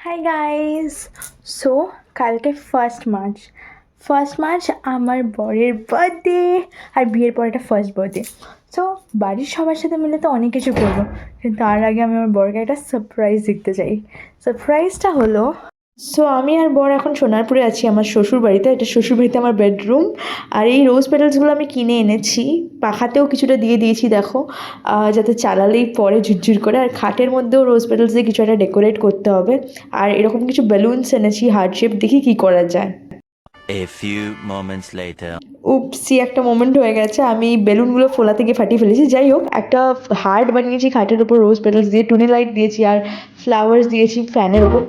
Hi guys. So কালকে first March আমার বরের বার্থডে, আর বিয়ের পর একটা ফার্স্ট বার্থডে। সো বাড়ির সবার সাথে মিলে তো অনেক কিছু করবো, কিন্তু তার আগে আমি আমার বরকে একটা সারপ্রাইজ দিতে চাই। সারপ্রাইজটা হলো, আমি আর বর এখন সোনারপুরে আছি আমার শ্বশুর বাড়িতে। এটা শ্বশুর বাড়িতে আমার বেডরুম। আর এই রোজ পেটালসগুলো আমি কিনে এনেছি, পাখাতেও কিছুটা দিয়ে দিয়েছি দেখো, যাতে চালালেই পরে ঝুরঝুর করে। আর খাটের মধ্যেও রোজ পেটালস দিয়ে কিছু একটা ডেকোরেট করতে হবে। আর এরকম কিছু বেলুনস এনেছি হার্ট শেপ, দেখি কী করা যায়। A few moments later. উপসি, একটা মোমেন্ট হয়ে গেছে, আমি বেলুনগুলো ফোলাতে গিয়ে ফাটিয়ে ফেলেছি। যাই হোক, একটা হার্ট বানিয়েছি খাটের উপর রোজ পেটালস দিয়ে, টুনি লাইট দিয়েছি আর ফ্লাওয়ার্স দিয়েছি ফ্যানের উপর।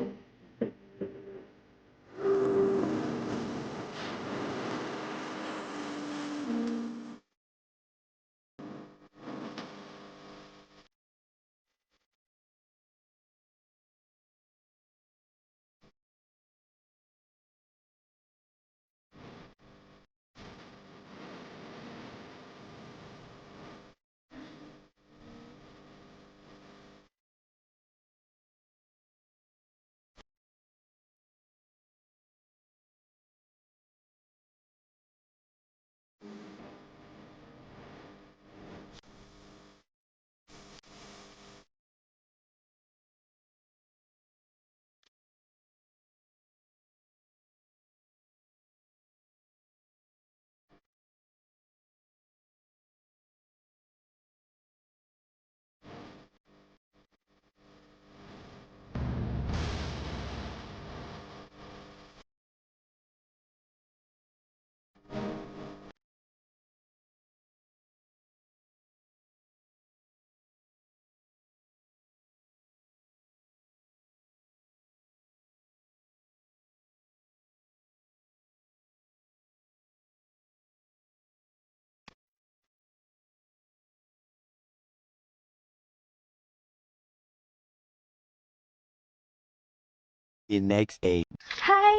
The next day. Hi,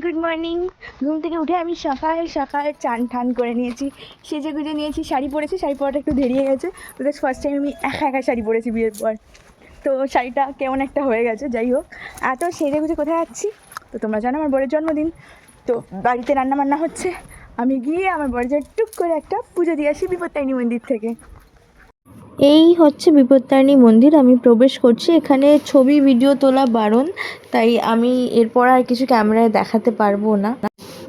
good morning. ঘুম থেকে উঠে আমি সকাল সকাল চান ঠান করে নিয়েছি, সেজে গুজে নিয়েছি, শাড়ি পরেছি। শাড়ি পরাটা একটু দেরিয়ে গেছে, বিকজ ফার্স্ট টাইম আমি একা একা শাড়ি পরেছি বিয়ের পর। তো শাড়িটা কেমন একটা হয়ে গেছে। যাই হোক, এত সেজে গুজে কোথায় যাচ্ছি? তো তোমরা জানো আমার বরের জন্মদিন, তো বাড়িতে রান্না বান্না হচ্ছে। আমি গিয়ে আমার বরের জন্য টুক করে একটা পুজো দিয়ে আসি বিপত্তারিণী মন্দির থেকে। এই হচ্ছে বিপত্তারিণী মন্দির, আমি প্রবেশ করছি। এখানে ছবি ভিডিও তোলা বারণ, তাই আমি এরপর আর কিছু ক্যামেরায় দেখাতে পারবো না।